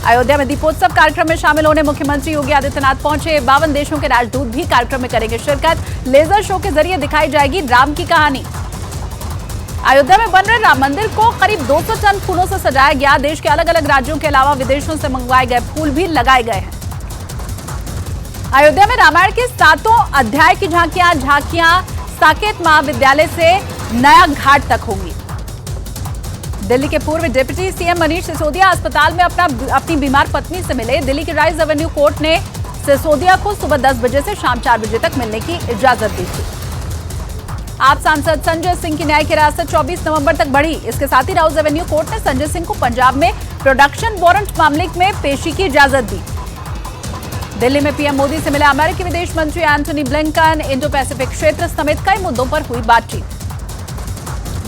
अयोध्या में दीपोत्सव कार्यक्रम में शामिल होने मुख्यमंत्री योगी आदित्यनाथ पहुंचे। 52 देशों के राजदूत भी कार्यक्रम में करेंगे शिरकत। लेजर शो के जरिए दिखाई जाएगी राम की कहानी। अयोध्या में बन रहे राम मंदिर को करीब 200 टन फूलों से सजाया गया। देश के अलग अलग राज्यों के अलावा विदेशों से मंगवाए गए फूल भी लगाए गए हैं। अयोध्या में रामायण के 7 अध्याय की झांकियां साकेत महाविद्यालय से नया घाट तक होंगी। दिल्ली के पूर्व डिप्टी सीएम मनीष सिसोदिया अस्पताल में अपनी बीमार पत्नी से मिले। दिल्ली की राइज एवेन्यू कोर्ट ने सिसोदिया को सुबह 10 बजे से शाम 4 बजे तक मिलने की इजाजत दी थी। आप सांसद संजय सिंह की न्यायिक हिरासत 24 नवंबर तक बढ़ी। इसके साथ ही राइज एवेन्यू कोर्ट ने संजय सिंह को पंजाब में प्रोडक्शन वारंट मामले में पेशी की इजाजत दी। दिल्ली में पीएम मोदी से मिले अमेरिकी विदेश मंत्री एंटनी ब्लिंकन। इंडो पैसिफिक क्षेत्र समेत कई मुद्दों पर हुई बातचीत।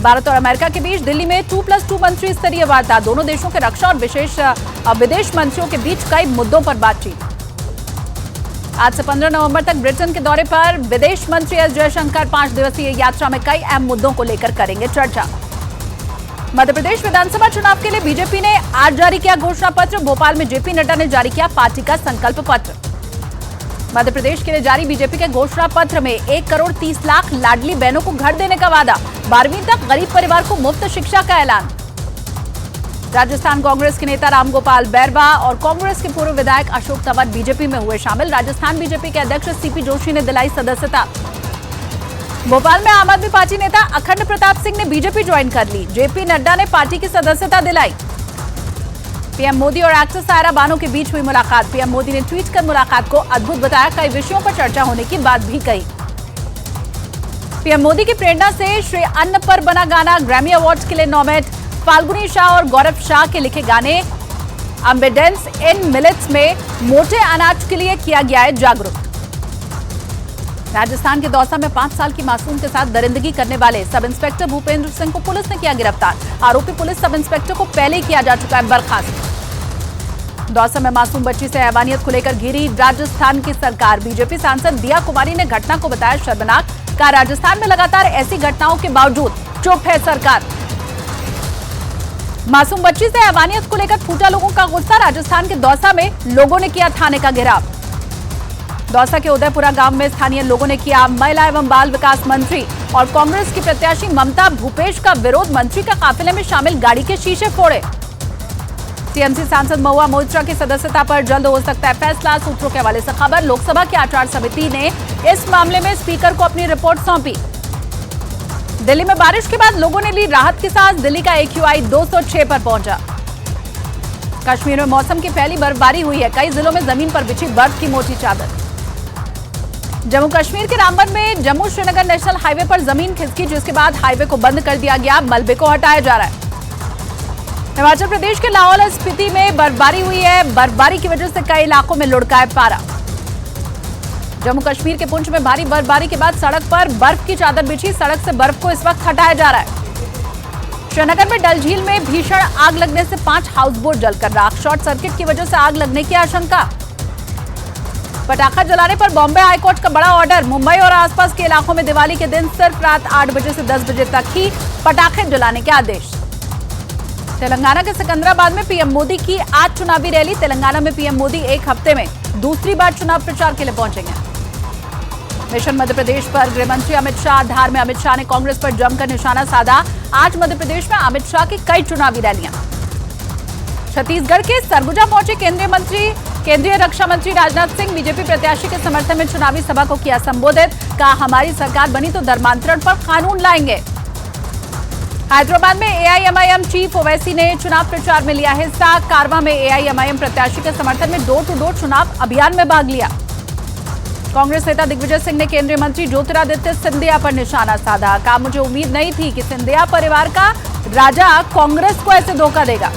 भारत और अमेरिका के बीच दिल्ली में 2+2 मंत्री स्तरीय वार्ता। दोनों देशों के रक्षा और विदेश मंत्रियों के बीच कई मुद्दों पर बातचीत। आज से 15 नवंबर तक ब्रिटेन के दौरे पर विदेश मंत्री एस जयशंकर 5 दिवसीय यात्रा में कई अहम मुद्दों को लेकर करेंगे चर्चा। मध्य प्रदेश विधानसभा चुनाव के लिए बीजेपी ने आज जारी किया घोषणा पत्र। भोपाल में जेपी नड्डा ने जारी किया पार्टी का संकल्प पत्र। मध्य प्रदेश के लिए जारी बीजेपी के घोषणा पत्र में 1 करोड़ 30 लाख लाडली बहनों को घर देने का वादा। 12वीं तक गरीब परिवार को मुफ्त शिक्षा का ऐलान। राजस्थान कांग्रेस के नेता रामगोपाल बैरवा और कांग्रेस के पूर्व विधायक अशोक तंवर बीजेपी में हुए शामिल। राजस्थान बीजेपी के अध्यक्ष सीपी जोशी ने दिलाई सदस्यता। भोपाल में आम आदमी पार्टी नेता अखंड प्रताप सिंह ने बीजेपी ज्वाइन कर ली। जेपी नड्डा ने पार्टी की सदस्यता दिलाई। पीएम मोदी और एक्ट्रेस सायरा बानो के बीच हुई मुलाकात। पीएम मोदी ने ट्वीट कर मुलाकात को अद्भुत बताया। कई विषयों पर चर्चा होने की बात भी कही। पीएम मोदी की प्रेरणा से श्री अन्न पर बना गाना ग्रैमी अवार्ड के लिए नॉमिनेट। फाल्गुनी शाह और गौरव शाह के लिखे गाने अम्बेडेंस इन मिलेट्स में मोटे अनाज के लिए किया गया है जागरूक। राजस्थान के दौसा में 5 साल की मासूम के साथ दरिंदगी करने वाले सब इंस्पेक्टर भूपेंद्र सिंह को पुलिस ने किया गिरफ्तार। आरोपी पुलिस सब इंस्पेक्टर को पहले ही किया जा चुका है बर्खास्त। दौसा में मासूम बच्ची से हैवानियत को लेकर घिरी राजस्थान की सरकार। बीजेपी सांसद दिया कुमारी ने घटना को बताया शर्मनाक। कहा राजस्थान में लगातार ऐसी घटनाओं के बावजूद चुप है सरकार। मासूम बच्ची से हैवानियत को लेकर फूटा लोगों का गुस्सा। राजस्थान के दौसा में लोगों ने किया थाने का घेराव। दौसा के उदयपुरा गांव में स्थानीय लोगों ने किया महिला एवं बाल विकास मंत्री और कांग्रेस की प्रत्याशी ममता भूपेश का विरोध। मंत्री के काफिले में शामिल गाड़ी के शीशे फोड़े। टीएमसी सांसद महुआ मोइत्रा की सदस्यता पर जल्द हो सकता है फैसला। सूत्रों के हवाले से खबर। लोकसभा की आचार समिति ने इस मामले में स्पीकर को अपनी रिपोर्ट सौंपी। दिल्ली में बारिश के बाद लोगों ने ली राहत की सांस। दिल्ली का AQI 206 पर पहुंचा। कश्मीर में मौसम की पहली बर्फबारी हुई है। कई जिलों में जमीन पर बिछी बर्फ की मोटी चादर। जम्मू कश्मीर के रामबन में जम्मू श्रीनगर नेशनल हाईवे पर जमीन खिसकी, जिसके बाद हाईवे को बंद कर दिया गया। मलबे को हटाया जा रहा है। हिमाचल प्रदेश के लाहौल स्पीति में बर्फबारी हुई है। बर्फबारी की वजह से कई इलाकों में लुढ़का है पारा। जम्मू कश्मीर के पुंछ में भारी बर्फबारी के बाद सड़क पर बर्फ की चादर बिछी। सड़क से बर्फ को इस वक्त हटाया जा रहा है। श्रीनगर में डल झील में भीषण आग लगने से 5 हाउस बोट जलकर राख। शॉर्ट सर्किट की वजह से आग लगने की आशंका। पटाखा जलाने पर बॉम्बे हाईकोर्ट का बड़ा ऑर्डर। मुंबई और आसपास के इलाकों में दिवाली के दिन सिर्फ रात 8 बजे से 10 बजे तक ही पटाखे जलाने के आदेश। तेलंगाना के सिकंदराबाद में पीएम मोदी की आज चुनावी रैली। तेलंगाना में पीएम मोदी एक हफ्ते में दूसरी बार चुनाव प्रचार के लिए पहुंचेंगे। मिशन मध्य प्रदेश पर गृह मंत्री अमित शाह। धार में अमित शाह ने कांग्रेस पर जमकर निशाना साधा। आज मध्य प्रदेश में अमित शाह की कई चुनावी रैलियां। छत्तीसगढ़ के सरगुजा पहुंचे केंद्रीय रक्षा मंत्री राजनाथ सिंह। बीजेपी प्रत्याशी के समर्थन में चुनावी सभा को किया संबोधित। कहा हमारी सरकार बनी तो धर्मांतरण पर कानून लाएंगे। हैदराबाद में AIMIM चीफ ओवैसी ने चुनाव प्रचार में लिया हिस्सा। कारवा में AIMIM प्रत्याशी के समर्थन में डोर टू डोर चुनाव अभियान में भाग लिया। कांग्रेस नेता दिग्विजय सिंह ने केंद्रीय मंत्री ज्योतिरादित्य सिंधिया पर निशाना साधा। कहा मुझे उम्मीद नहीं थी कि सिंधिया परिवार का राजा कांग्रेस को ऐसे धोखा देगा।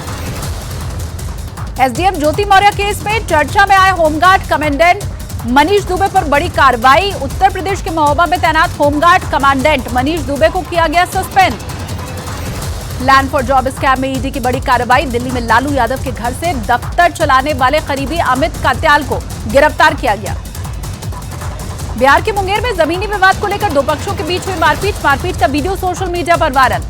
एसडीएम ज्योति मौर्य केस में चर्चा में आए होमगार्ड कमांडेंट मनीष दुबे पर बड़ी कार्रवाई। उत्तर प्रदेश के महोबा में तैनात होमगार्ड कमांडेंट मनीष दुबे को किया गया suspend. Land for job scam में ईडी की बड़ी कार्रवाई। दिल्ली में लालू यादव के घर से दफ्तर चलाने वाले करीबी अमित कात्याल को गिरफ्तार किया गया। बिहार के मुंगेर में जमीनी विवाद को लेकर दो पक्षों के बीच हुई मारपीट का वीडियो सोशल मीडिया पर वायरल।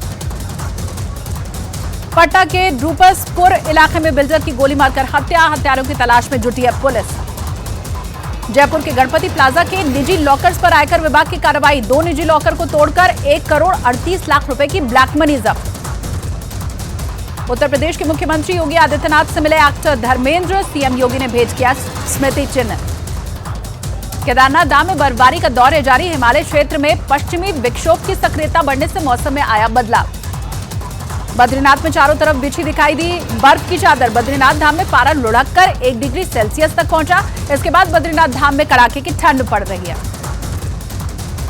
पटना के ड्रूपसपुर इलाके में बिल्डर की गोली मारकर हत्या, हत्यारों की तलाश में जुटी है पुलिस। जयपुर के गणपति प्लाजा के निजी लॉकर्स पर आयकर विभाग की कार्रवाई, 2 निजी लॉकर को तोड़कर 1 करोड़ 38 लाख रुपए की ब्लैक मनी जब्त। उत्तर प्रदेश के मुख्यमंत्री योगी आदित्यनाथ से मिले एक्टर धर्मेंद्र, सीएम योगी ने भेंट किया स्मृति चिन्ह। केदारनाथ धाम में बर्फबारी का दौर जारी, हिमालय क्षेत्र में पश्चिमी विक्षोभ की सक्रियता बढ़ने से मौसम में आया बदलाव। बद्रीनाथ में चारों तरफ बिछी दिखाई दी बर्फ की चादर, बद्रीनाथ धाम में पारा लुढ़ककर 1 डिग्री सेल्सियस तक पहुंचा। इसके बाद बद्रीनाथ धाम में कड़ाके की ठंड पड़ रही है।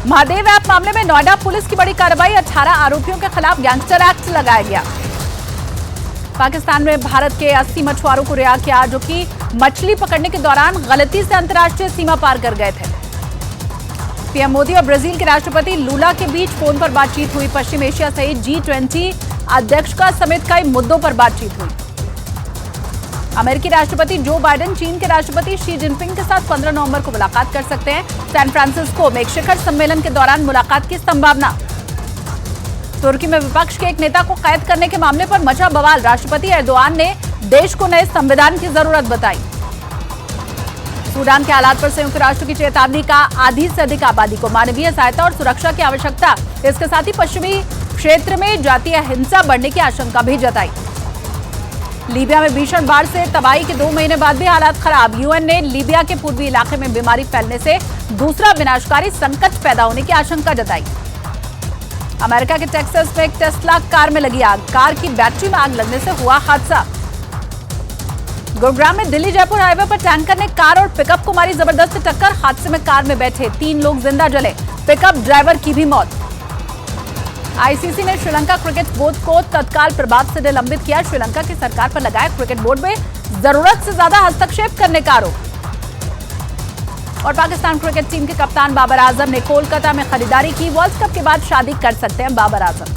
महादेव ऐप मामले में नोएडा पुलिस की बड़ी कार्रवाई, 18 आरोपियों के खिलाफ गैंगस्टर एक्ट लगाया गया। पाकिस्तान में भारत के 80 मछुआरों को रिहा किया, जो कि मछली पकड़ने के दौरान गलती से अंतर्राष्ट्रीय सीमा पार कर गए थे। पीएम मोदी और ब्राजील के राष्ट्रपति लूला के बीच फोन पर बातचीत हुई। पश्चिम एशिया सहित G20 अध्यक्षता समेत कई मुद्दों पर बातचीत हुई। अमेरिकी राष्ट्रपति जो बाइडेन चीन के राष्ट्रपति शी जिनपिंग के साथ 15 नवंबर को मुलाकात कर सकते हैं। सैन फ्रांसिस्को में एक शिखर सम्मेलन के दौरान मुलाकात की संभावना। तुर्की में विपक्ष के एक नेता को कैद करने के मामले पर मचा बवाल, राष्ट्रपति एर्दोआन ने देश को नए संविधान की जरूरत बताई। सूडान के हालात पर संयुक्त राष्ट्र की चेतावनी का, आधी से अधिक आबादी को मानवीय सहायता और सुरक्षा की आवश्यकता। इसके साथ ही पश्चिमी क्षेत्र में जातीय हिंसा बढ़ने की आशंका भी जताई। लीबिया में भीषण बाढ़ से तबाही के 2 महीने बाद भी हालात खराब, यूएन ने लीबिया के पूर्वी इलाके में बीमारी फैलने से दूसरा विनाशकारी संकट पैदा होने की आशंका जताई। अमेरिका के टेक्सास में एक टेस्ला कार में लगी आग, कार की बैटरी में आग लगने से हुआ हादसा। गुरुग्राम में दिल्ली जयपुर हाईवे पर टैंकर ने कार और पिकअप को मारी जबरदस्त टक्कर, हादसे में कार में बैठे 3 लोग जिंदा जले, पिकअप ड्राइवर की भी मौत। आईसीसी ने श्रीलंका क्रिकेट बोर्ड को तत्काल प्रभाव से निलंबित किया, श्रीलंका की सरकार पर लगाया क्रिकेट बोर्ड में जरूरत से ज्यादा हस्तक्षेप करने का आरोप। और पाकिस्तान क्रिकेट टीम के कप्तान बाबर आजम ने कोलकाता में खरीदारी की, वर्ल्ड कप के बाद शादी कर सकते हैं बाबर आजम।